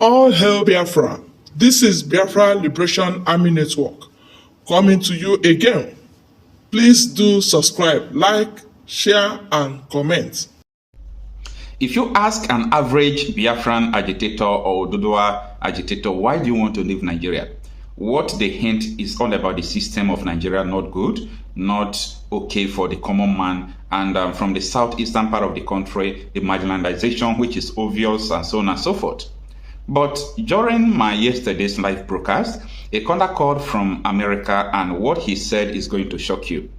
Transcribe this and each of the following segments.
All hail Biafra. This is Biafra Liberation Army Network coming to you again. Please do subscribe, like, share, and comment. If you ask an average Biafran agitator or Oduduwa agitator, why do you want to leave Nigeria? What they hint is all about the system of Nigeria not good, not okay for the common man, and from the southeastern part of the country, the marginalization, which is obvious, and so on and so forth. But during my yesterday's live broadcast, a caller called from America, and what he said is going to shock you.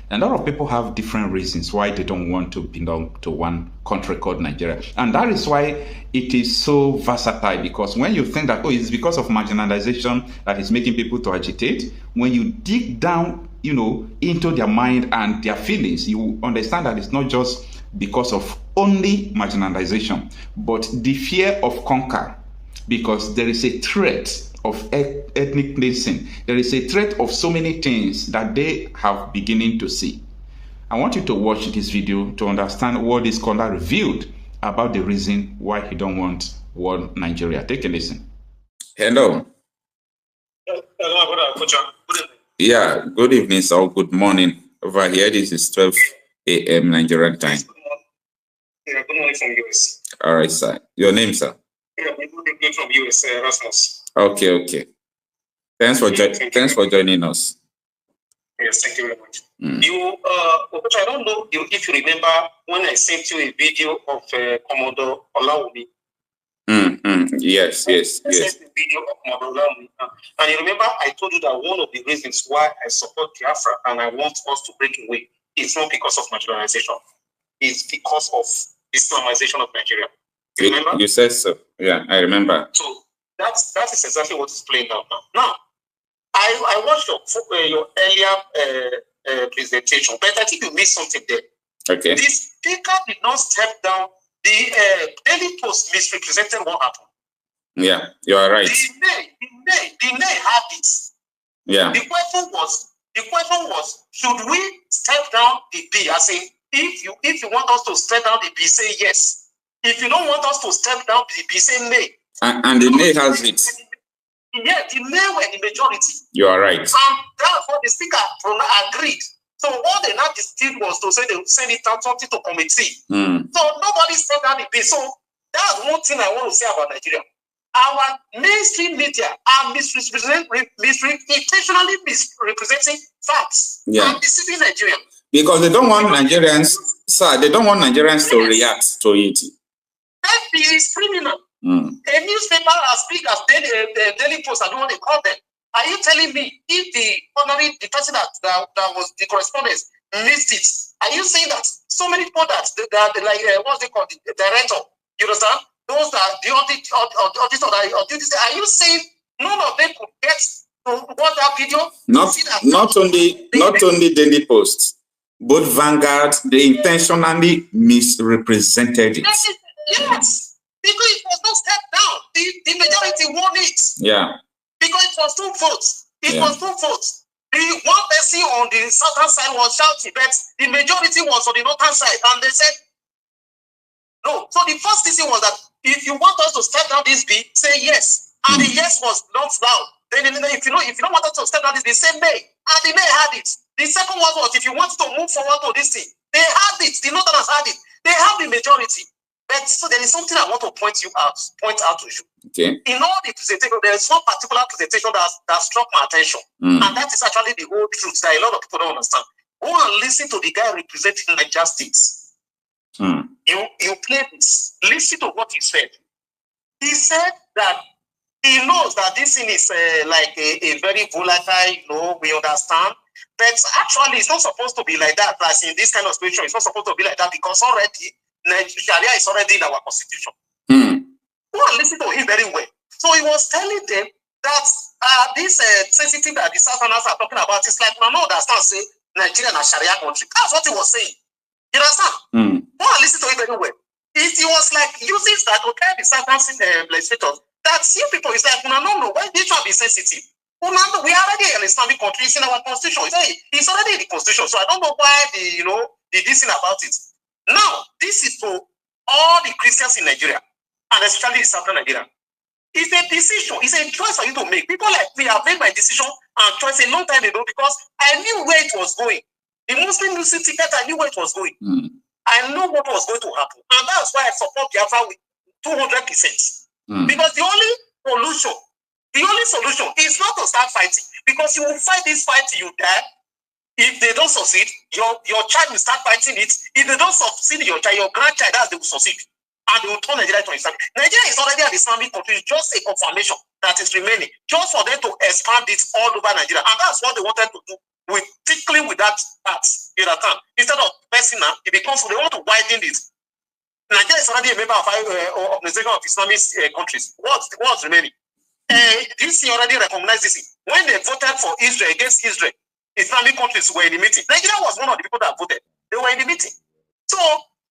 A lot of people have different reasons why they don't want to belong to one country called Nigeria. And that is why it is so versatile, because when you think that, oh, it's because of marginalization that is making people to agitate, when you dig down, into their mind and their feelings, you understand that it's not just because of only marginalization, but the fear of conquer, because there is a threat of ethnic cleansing. There is a threat of so many things that they have beginning to see. I want you to watch this video to understand what this caller revealed about the reason why he don't want one Nigeria. Take a listen. Hello. Hello, good evening. Yeah, good evening, sir. Good morning. Over here, this is 12 a.m. Nigerian time. Yeah, good morning from US. All right, sir. Your name, sir? Yeah, good evening from US, Rasmus. Okay. Thanks for joining us. Yes, thank you very much. I don't know if you remember when I sent you a video of Commodore Olawumi. Yes. I sent a video of Commodore Olawumi. And you remember I told you that one of the reasons why I support Biafra and I want us to break away is not because of marginalization. It's because of Islamization of Nigeria. You remember? You said so. Yeah, I remember. So that is exactly what is playing out now. Now, I watched your earlier presentation, but I think you missed something there. Okay. The speaker did not step down. The Daily Post misrepresented what happened. Yeah, you are right. The Nay had this. Yeah. The question was, should we step down the B? I say, if you want us to step down the B, say yes. If you don't want us to step down the B, say nay. And the Nay has it. Yeah, the Nay were the majority. You are right. And therefore the speaker agreed. So all they now did was to say they would send it out something to committee. So nobody stepped down the B. So that's one thing I want to say about Nigeria. Our mainstream media are intentionally misrepresenting facts and deceiving Nigerians. Because they don't want Nigerians, sir, they don't want Nigerians to react to it. That is criminal. A newspaper as big as Daily Post, I don't want to call them. Are you telling me if the person that was the correspondent missed it? Are you saying that so many people that like what's they called the director? You understand? Those that the auditor, are you saying none of them could get to watch that video? Not only Daily Post, both Vanguard, they intentionally misrepresented it. Yes, because it was not stepped down. The majority won it. Yeah. Because it was 2 votes. It was 2 votes. The one person on the southern side was shouting, but the majority was on the northern side, and they said no. So the first thing was that if you want us to step down this B, say yes. And the yes was not down. Then if you don't want us to step down this B, say nay. And the nay had it. The second one was if you want to move forward to this thing, they had it. The northerners had it. They have the majority. But so there is something I want to point out to you. Okay. In all the presentation, there is one particular presentation that struck my attention. And that is actually the whole truth that a lot of people don't understand. Go and listen to the guy representing Niger State. You play this. Listen to what he said. He said that he knows that this thing is like a very volatile, we understand. But actually, it's not supposed to be like that. As in this kind of situation, it's not supposed to be like that because already Sharia is already in our constitution. Go and listen to him very well. So he was telling them that this sensitive that the Southerners are talking about is like, no, understand, say Nigeria and a Sharia country. That's what he was saying. You understand? Go and listen to him very well. He was like using that to tell the Southern legislators that you people is like, no, why this one be sensitive? We are already an Islamic country, it's in our constitution. It's already in the constitution. So I don't know why the this thing about it. Now, this is for all the Christians in Nigeria, and especially in Southern Nigeria. It's a decision. It's a choice for you to make. People like me have made my decision and choice a long time ago because I knew where it was going. The Muslim Muslim ticket, I knew where it was going. I know what was going to happen. And that's why I support Biafra with 200%. Because the only solution is not to start fighting. Because you will fight this fight till you die. If they don't succeed, your child will start fighting it. If they don't succeed, your grandchild, they will succeed. And they will turn Nigeria to Islam. Nigeria is already an Islamic country. It's just a confirmation that is remaining. Just for them to expand it all over Nigeria. And that's what they wanted to do with tickling with that part. Instead of personal, it becomes, they want to widen it. Nigeria is already a member of Organization of Islamic countries. What's remaining? This thing already recognized this. When they voted for Israel against Israel, Islamic countries were in the meeting. Nigeria was one of the people that voted. They were in the meeting. So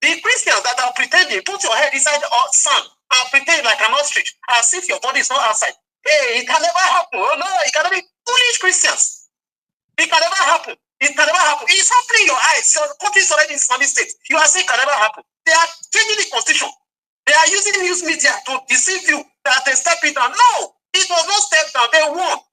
the Christians that are pretending, put your head inside the sand and pretend like an ostrich, as if your body is not outside. Hey, it can never happen. Oh no, it cannot be. Foolish Christians. It can never happen. It can never happen. It's happening in your eyes. Your country is already in Islamic state. You are saying it can never happen. They are changing the constitution. They are using news media to deceive you that they step it down. No, it was not stepped down. They won.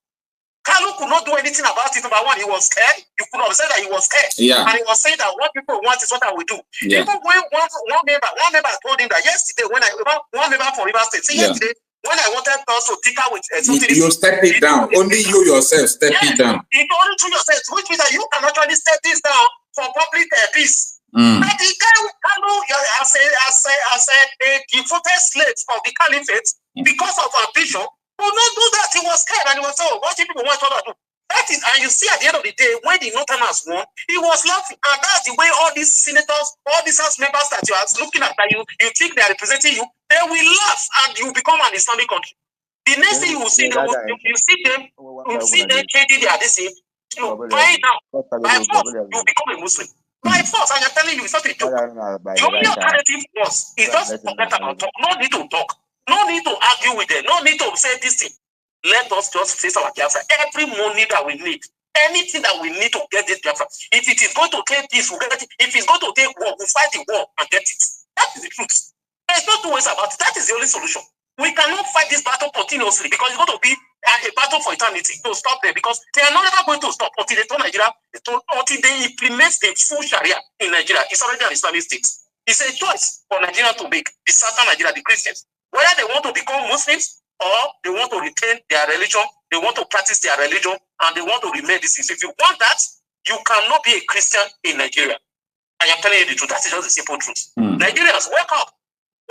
Kalu could not do anything about it. Number one, he was scared. You could have said that he was scared. Yeah. And he was saying that what people want is what I will do. Yeah. Even when one member told him that yesterday, one member from River State, yesterday, when I wanted us to tinker with something. You step it down. Only you yourself step it down. It only to yourself, which means that you can actually step this down for public peace. But the guy, Kalu, as a devoted slave of the caliphate, because of ambition, will not do that. He was scared and he was saying, what do people want to do? That is, and you see at the end of the day, when the Northerners won, he was laughing. And that's the way all these senators, all these house members that you are looking at, that you think they are representing you, they will laugh and you become an Islamic country. The next thing you will see them, you see them changing their decision. By now, by force, you become a Muslim. By force, and I'm telling you, it's not a joke. The only alternative was, is just forget about talk. No need to talk. No need to argue with them. No need to say this thing. Let us just face our Biafra. Every money that we need, anything that we need to get this Biafra. If it is going to take peace, we'll get it. If it's going to take war, we'll fight the war and get it. That is the truth. There's no two ways about it. That is the only solution. We cannot fight this battle continuously because it's going to be a battle for eternity to stop there because they are not ever going to stop until they turn Nigeria, until they implement the full Sharia in Nigeria. It's already an Islamic state. It's a choice for Nigeria to make, the Southern Nigeria, the Christians. Whether they want to become Muslims or they want to retain their religion, they want to practice their religion, and they want to remain this. If you want that, you cannot be a Christian in Nigeria. I am telling you the truth. That is just the simple truth. Nigerians, wake up.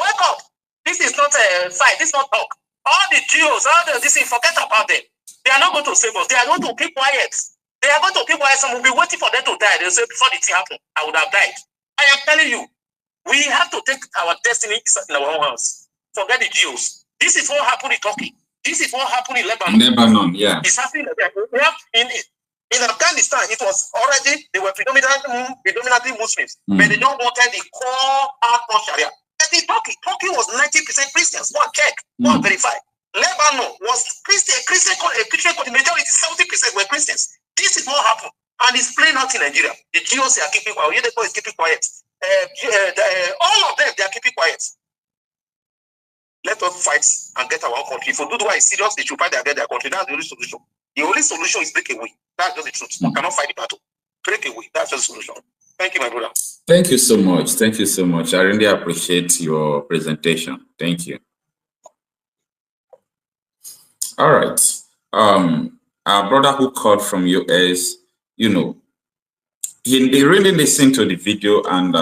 Wake up. This is not a fight. This is not talk. All the Jews, this thing, forget about them. They are not going to save us. They are going to keep quiet. They are going to keep quiet. Some will be waiting for them to die. They'll say, before the thing happened, I would have died. I am telling you, we have to take our destiny in our own hands. Forget the Jews. This is what happened in Turkey. This is what happened in Lebanon. Lebanon, yeah. It's happening we have in Afghanistan. It was already, they were predominantly Muslims, but they don't wanted the core hardcore Sharia. But in Turkey was 90% Christians. One check, one verify. Lebanon was Christian country, majority 70% were Christians. This is what happened, and it's playing out in Nigeria. The Jews are keeping quiet. Yedeko is keeping quiet. All of them, they are keeping quiet. Let us fight and get our own country. If Oduduwa is serious, they should fight and get their country. That's the only solution. The only solution is break away. That's just the truth. We cannot fight the battle. Break away. That's just the solution. Thank you, my brother. Thank you so much. Thank you so much. I really appreciate your presentation. Thank you. All right. Our brother who called from US, he really listened to the video and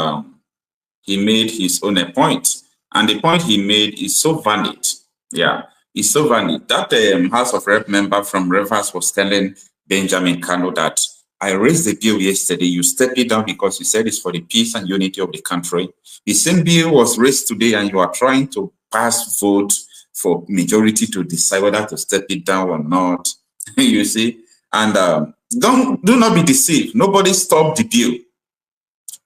he made his own point. And the point he made is so valid. Yeah, it's so valid. That House of Rep member from Rivers was telling Benjamin Kano that I raised the bill yesterday. You stepped it down because you said it's for the peace and unity of the country. The same bill was raised today and you are trying to pass vote for majority to decide whether to step it down or not. You see? And do not be deceived. Nobody stopped the bill.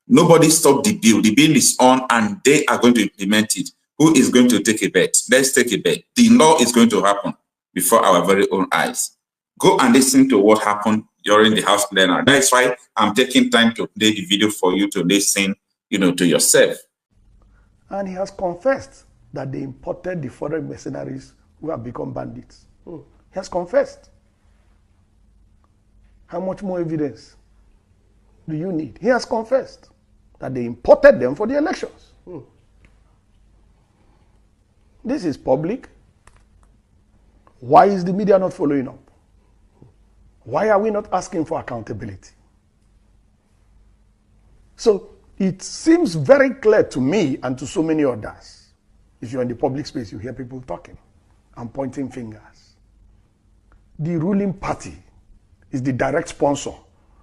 Nobody stopped the bill. The bill is on and they are going to implement it. Who is going to take a bet? Let's take a bet. The law is going to happen before our very own eyes. Go and listen to what happened during the House plenary. That's why I'm taking time to play the video for you to listen, to yourself. And he has confessed that they imported the foreign mercenaries who have become bandits. He has confessed. How much more evidence do you need? He has confessed that they imported them for the elections. This is public. Why is the media not following up? Why are we not asking for accountability? So it seems very clear to me and to so many others. If you're in the public space, you hear people talking and pointing fingers. The ruling party is the direct sponsor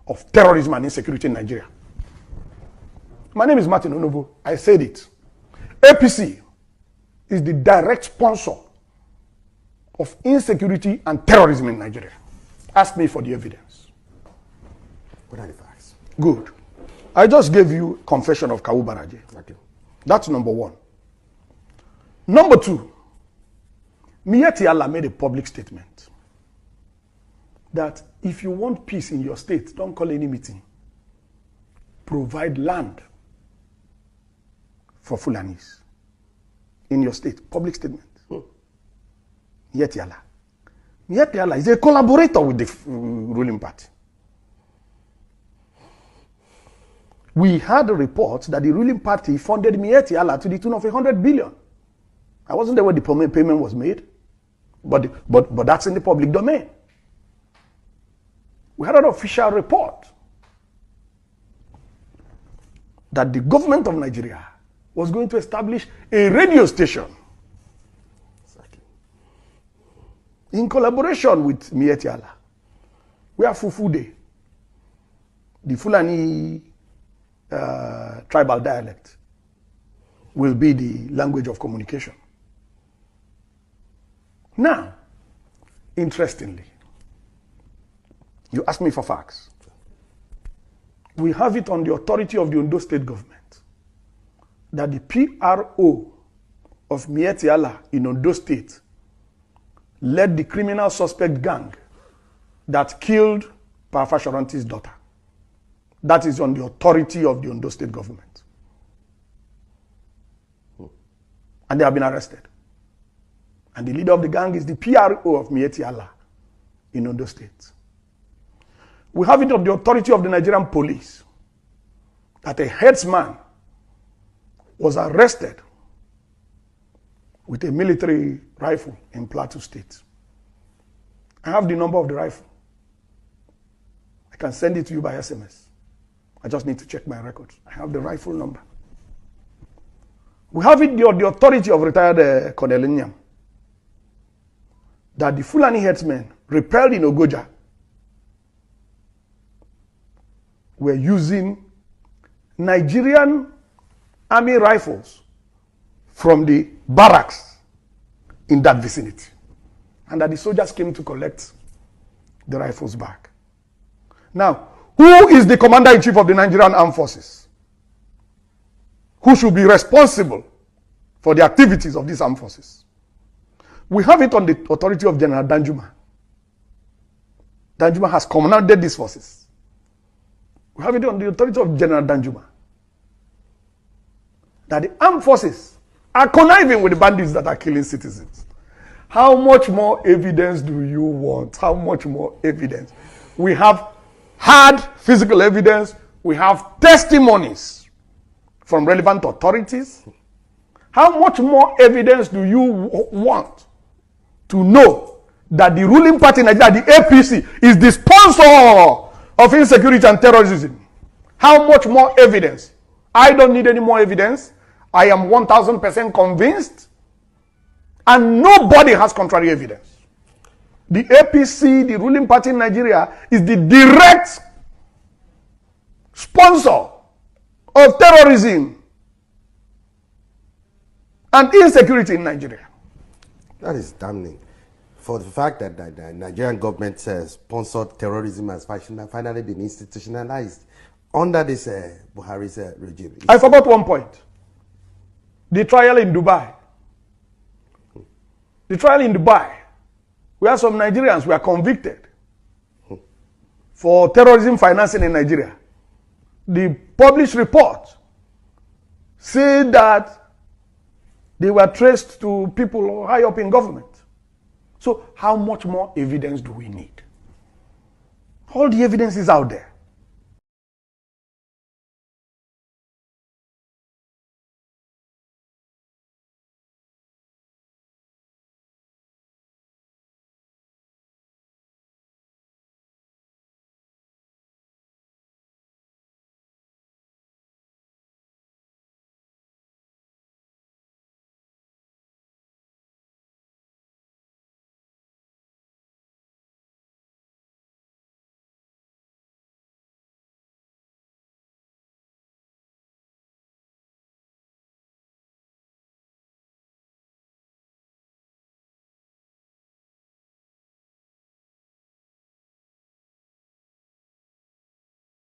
of terrorism and insecurity in Nigeria. My name is Martin Onovo. I said it. APC is the direct sponsor of insecurity and terrorism in Nigeria. Ask me for the evidence. What are the facts? Good. I just gave you confession of Kawu Baraje. Okay. That's number one. Number two, Miyetti Allah made a public statement that if you want peace in your state, don't call any meeting. Provide land for Fulanis in your state. Public statement. Miyetti Allah. Miyetti Allah is a collaborator with the ruling party. We had a report that the ruling party funded Miyetti Allah to the tune of 100 billion. I wasn't there when the payment was made, but that's in the public domain. We had an official report that the government of Nigeria was going to establish a radio station in collaboration with Miyetti Allah, where Fufude, the Fulani tribal dialect, will be the language of communication. Now, interestingly, you asked me for facts. We have it on the authority of the Ondo State government that the PRO of Miyetti Allah in Ondo State led the criminal suspect gang that killed Biafra Sharanti's daughter. That is on the authority of the Ondo State government. And they have been arrested. And the leader of the gang is the PRO of Miyetti Allah in Ondo State. We have it on the authority of the Nigerian police that a headsman was arrested with a military rifle in Plateau State. I have the number of the rifle. I can send it to you by SMS. I just need to check my records. I have the rifle number. We have it on the authority of retired Colonel Nyam that the Fulani headsmen repelled in Ogoja were using Nigerian army rifles from the barracks in that vicinity, and that the soldiers came to collect the rifles back. Now, who is the commander-in-chief of the Nigerian Armed Forces? Who should be responsible for the activities of these armed forces? We have it on the authority of General Danjuma. Danjuma has commanded these forces. We have it on the authority of General Danjuma that the armed forces are conniving with the bandits that are killing citizens. How much more evidence do you want? How much more evidence? We have hard physical evidence. We have testimonies from relevant authorities. How much more evidence do you want to know that the ruling party in Nigeria, the APC, is the sponsor of insecurity and terrorism? How much more evidence? I don't need any more evidence. I am 1000% convinced, and nobody has contrary evidence. The APC, the ruling party in Nigeria, is the direct sponsor of terrorism and insecurity in Nigeria. That is damning. For the fact that the Nigerian government sponsored terrorism has finally been institutionalized under this Buhari's regime. I forgot one point. The trial in Dubai. The trial in Dubai, where some Nigerians were convicted for terrorism financing in Nigeria. The published report said that they were traced to people high up in government. So how much more evidence do we need? All the evidence is out there.